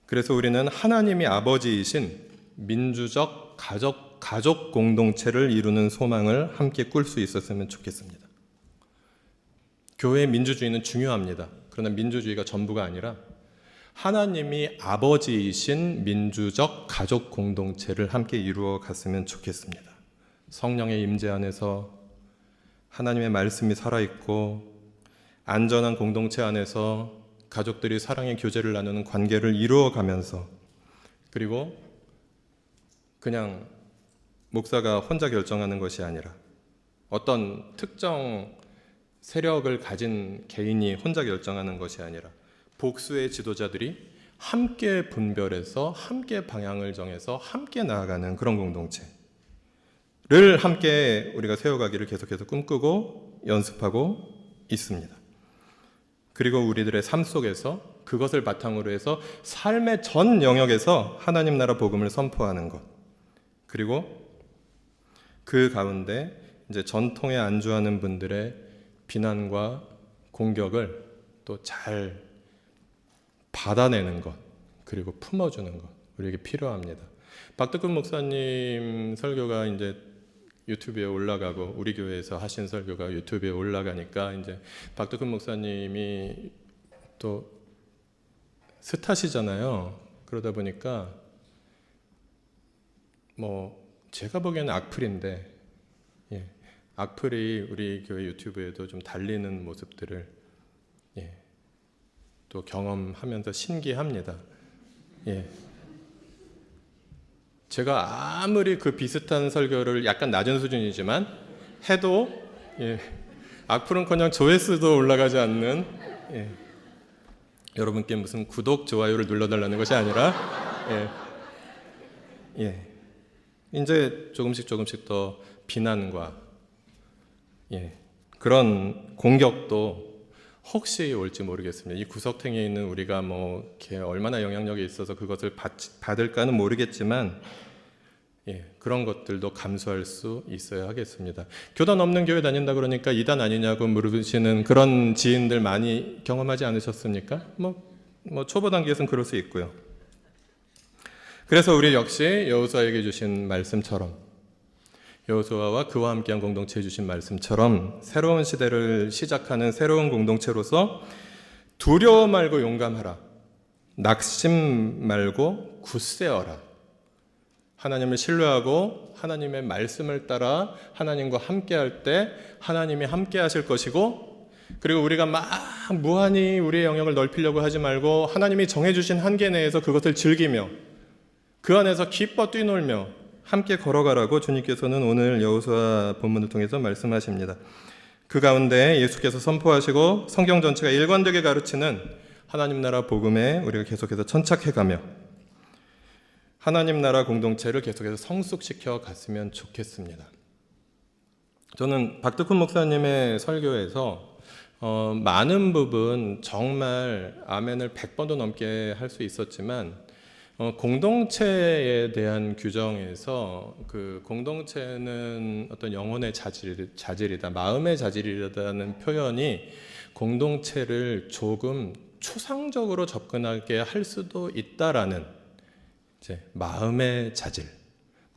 A: 그래서 우리는 하나님이 아버지이신 민주적 가족 공동체를 이루는 소망을 함께 꿀 수 있었으면 좋겠습니다. 교회의 민주주의는 중요합니다. 그러나 민주주의가 전부가 아니라 하나님이 아버지이신 민주적 가족 공동체를 함께 이루어 갔으면 좋겠습니다. 성령의 임재 안에서 하나님의 말씀이 살아있고 안전한 공동체 안에서 가족들이 사랑의 교제를 나누는 관계를 이루어 가면서, 그리고 그냥 목사가 혼자 결정하는 것이 아니라 어떤 특정 세력을 가진 개인이 혼자 결정하는 것이 아니라 복수의 지도자들이 함께 분별해서 함께 방향을 정해서 함께 나아가는 그런 공동체를 함께 우리가 세워가기를 계속해서 꿈꾸고 연습하고 있습니다. 그리고 우리들의 삶 속에서 그것을 바탕으로 해서 삶의 전 영역에서 하나님 나라 복음을 선포하는 것, 그리고 그 가운데 이제 전통에 안주하는 분들의 비난과 공격을 또 잘 받아내는 것, 그리고 품어주는 것, 우리에게 필요합니다. 박덕근 목사님 설교가 이제 유튜브에 올라가고 우리 교회에서 하신 설교가 유튜브에 올라가니까 이제 박덕근 목사님이 또 스타시잖아요. 그러다 보니까 뭐 제가 보기에는 악플인데, 악플이 우리 교회 유튜브에도 좀 달리는 모습들을 또 경험하면서 신기합니다. 제가 아무리 그 비슷한 설교를 약간 낮은 수준이지만 해도 악플은커녕 조회수도 올라가지 않는, 여러분께 무슨 구독, 좋아요를 눌러달라는 것이 아니라 이제 조금씩 더 비난과 그런 공격도 혹시 올지 모르겠습니다. 이 구석탱이에 있는 우리가 뭐 이렇게 얼마나 영향력이 있어서 그것을 받을까는 모르겠지만 그런 것들도 감수할 수 있어야 하겠습니다. 교단 없는 교회 다닌다 그러니까 이단 아니냐고 물으시는 그런 지인들 많이 경험하지 않으셨습니까? 뭐 초보 단계에서는 그럴 수 있고요. 그래서 우리 역시 여호수아에게 주신 말씀처럼, 여호수아와 그와 함께한 공동체에 주신 말씀처럼 새로운 시대를 시작하는 새로운 공동체로서 두려워 말고 용감하라, 낙심 말고 굳세어라, 하나님을 신뢰하고 하나님의 말씀을 따라 하나님과 함께할 때 하나님이 함께 하실 것이고, 그리고 우리가 막 무한히 우리의 영역을 넓히려고 하지 말고 하나님이 정해주신 한계 내에서 그것을 즐기며 그 안에서 기뻐 뛰놀며 함께 걸어가라고 주님께서는 오늘 여호수아 본문을 통해서 말씀하십니다. 그 가운데 예수께서 선포하시고 성경 전체가 일관되게 가르치는 하나님 나라 복음에 우리가 계속해서 천착해가며 하나님 나라 공동체를 계속해서 성숙시켜 갔으면 좋겠습니다. 저는 박덕훈 목사님의 설교에서 많은 부분 정말 아멘을 100번도 넘게 할 수 있었지만 공동체에 대한 규정에서 그 공동체는 어떤 영혼의 자질이다, 마음의 자질이라는 표현이 공동체를 조금 추상적으로 접근하게 할 수도 있다라는 이제 마음의 자질,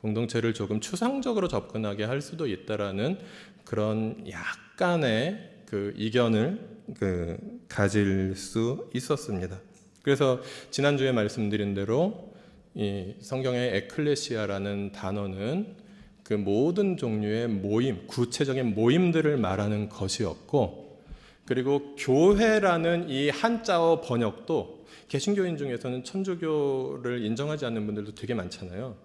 A: 공동체를 조금 추상적으로 접근하게 할 수도 있다라는 그런 약간의 그 이견을 가질 수 있었습니다. 그래서 지난주에 말씀드린 대로 이 성경의 에클레시아라는 단어는 그 모든 종류의 모임, 구체적인 모임들을 말하는 것이었고, 그리고 교회라는 이 한자어 번역도 개신교인 중에서는 천주교를 인정하지 않는 분들도 되게 많잖아요.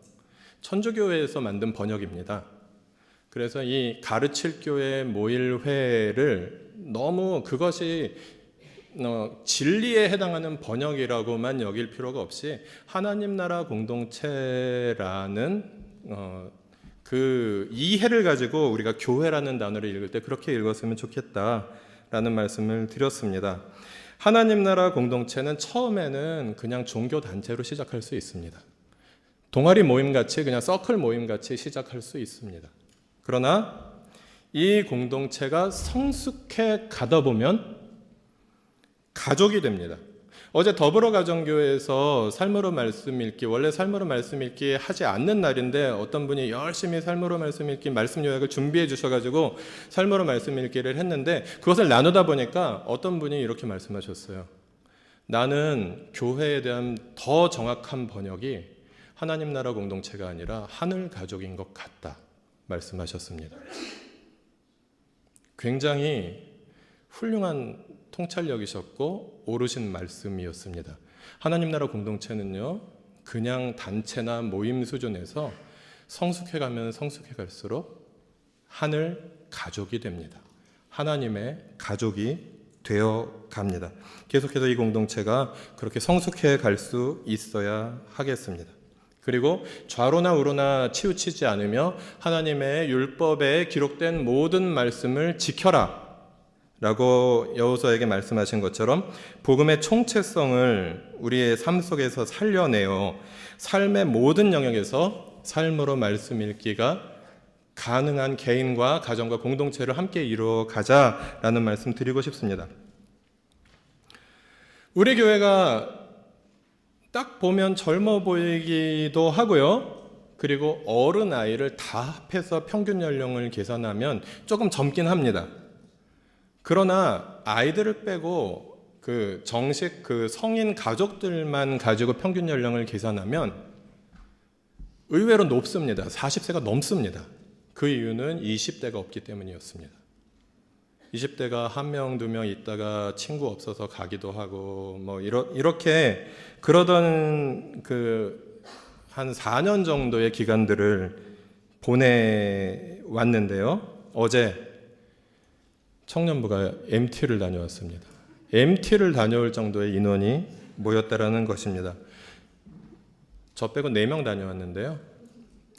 A: 천주교에서 만든 번역입니다. 그래서 이 가르칠 교회 모일회를 너무 그것이 진리에 해당하는 번역이라고만 여길 필요가 없이 하나님 나라 공동체라는 그 이해를 가지고 우리가 교회라는 단어를 읽을 때 그렇게 읽었으면 좋겠다라는 말씀을 드렸습니다. 하나님 나라 공동체는 처음에는 그냥 종교 단체로 시작할 수 있습니다. 동아리 모임같이 그냥 서클 모임같이 시작할 수 있습니다. 그러나 이 공동체가 성숙해 가다 보면 가족이 됩니다. 어제 더불어 가정교회에서 삶으로 말씀 읽기, 원래 삶으로 말씀 읽기 하지 않는 날인데 어떤 분이 열심히 삶으로 말씀 읽기 말씀 요약을 준비해 주셔가지고 삶으로 말씀 읽기를 했는데 그것을 나누다 보니까 어떤 분이 이렇게 말씀하셨어요. 나는 교회에 대한 더 정확한 번역이 하나님 나라 공동체가 아니라 하늘 가족인 것 같다 말씀하셨습니다. 굉장히 훌륭한 통찰력이셨고 오르신 말씀이었습니다. 하나님 나라 공동체는요, 그냥 단체나 모임 수준에서 성숙해가면 성숙해갈수록 하늘 가족이 됩니다. 하나님의 가족이 되어 갑니다. 계속해서 이 공동체가 그렇게 성숙해 갈 수 있어야 하겠습니다. 그리고 좌로나 우로나 치우치지 않으며 하나님의 율법에 기록된 모든 말씀을 지켜라 라고 여호수아에게 말씀하신 것처럼 복음의 총체성을 우리의 삶 속에서 살려내어 삶의 모든 영역에서 삶으로 말씀 읽기가 가능한 개인과 가정과 공동체를 함께 이루어 가자라는 말씀 드리고 싶습니다. 우리 교회가 딱 보면 젊어 보이기도 하고요. 그리고 어른 아이를 다 합해서 평균 연령을 계산하면 조금 젊긴 합니다. 그러나 아이들을 빼고 그 정식 그 성인 가족들만 가지고 평균 연령을 계산하면 의외로 높습니다. 40세가 넘습니다. 그 이유는 20대가 없기 때문이었습니다. 20대가 한 명, 두 명 있다가 친구 없어서 가기도 하고 뭐 이렇게 그러던 그 한 4년 정도의 기간들을 보내왔는데요. 어제 청년부가 MT를 다녀왔습니다. MT를 다녀올 정도의 인원이 모였다라는 것입니다. 저 빼고 4명 다녀왔는데요.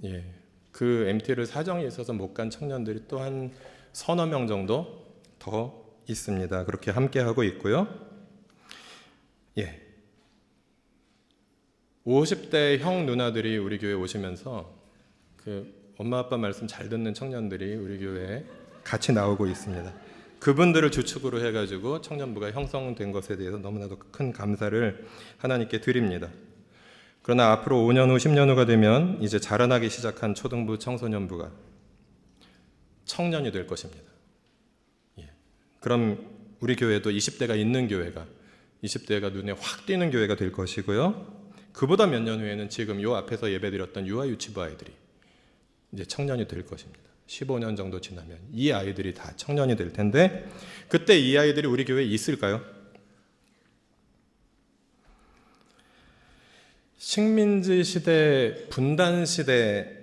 A: 예, 그 MT를 사정이 있어서 못 간 청년들이 또 한 서너 명 정도 더 있습니다. 그렇게 함께 하고 있고요. 예, 50대 형 누나들이 우리 교회에 오시면서 그 엄마 아빠 말씀 잘 듣는 청년들이 우리 교회에 같이 나오고 있습니다. 그분들을 주축으로 해가지고 청년부가 형성된 것에 대해서 너무나도 큰 감사를 하나님께 드립니다. 그러나 앞으로 5년 후, 10년 후가 되면 이제 자라나기 시작한 초등부 청소년부가 청년이 될 것입니다. 예. 그럼 우리 교회도 20대가 있는 교회가 20대가 눈에 확 띄는 교회가 될 것이고요. 그보다 몇 년 후에는 지금 요 앞에서 예배드렸던 유아 유치부 아이들이 이제 청년이 될 것입니다. 15년 정도 지나면 이 아이들이 다 청년이 될 텐데 그때 이 아이들이 우리 교회에 있을까요? 식민지 시대, 분단 시대,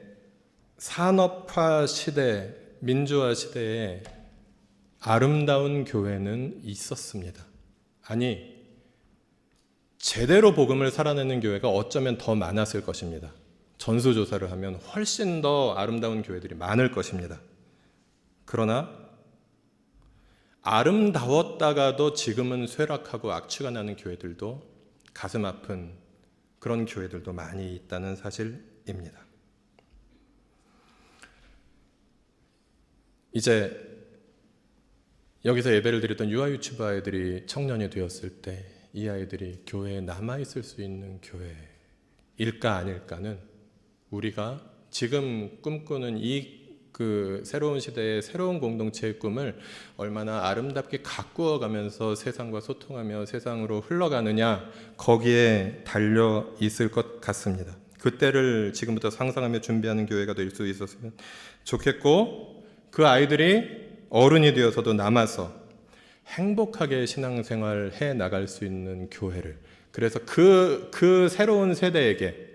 A: 산업화 시대, 민주화 시대에 아름다운 교회는 있었습니다. 아니, 제대로 복음을 살아내는 교회가 어쩌면 더 많았을 것입니다. 전수조사를 하면 훨씬 더 아름다운 교회들이 많을 것입니다. 그러나 아름다웠다가도 지금은 쇠락하고 악취가 나는 교회들도 가슴 아픈 그런 교회들도 많이 있다는 사실입니다. 이제 여기서 예배를 드렸던 유아유치부 아이들이 청년이 되었을 때 이 아이들이 교회에 남아있을 수 있는 교회일까 아닐까는 우리가 지금 꿈꾸는 그 새로운 시대의 새로운 공동체의 꿈을 얼마나 아름답게 가꾸어가면서 세상과 소통하며 세상으로 흘러가느냐 거기에 달려 있을 것 같습니다. 그때를 지금부터 상상하며 준비하는 교회가 될 수 있었으면 좋겠고 그 아이들이 어른이 되어서도 남아서 행복하게 신앙생활 해 나갈 수 있는 교회를 그래서 그 새로운 세대에게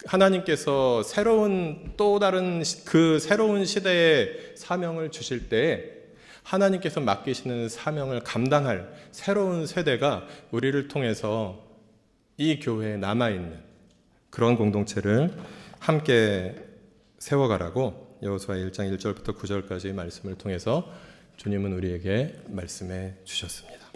A: 하나님께서 또 다른 그 새로운 시대의 사명을 주실 때에 하나님께서 맡기시는 사명을 감당할 새로운 세대가 우리를 통해서 이 교회에 남아있는 그런 공동체를 함께 세워가라고 여호수아 1장 1절부터 9절까지 말씀을 통해서 주님은 우리에게 말씀해 주셨습니다.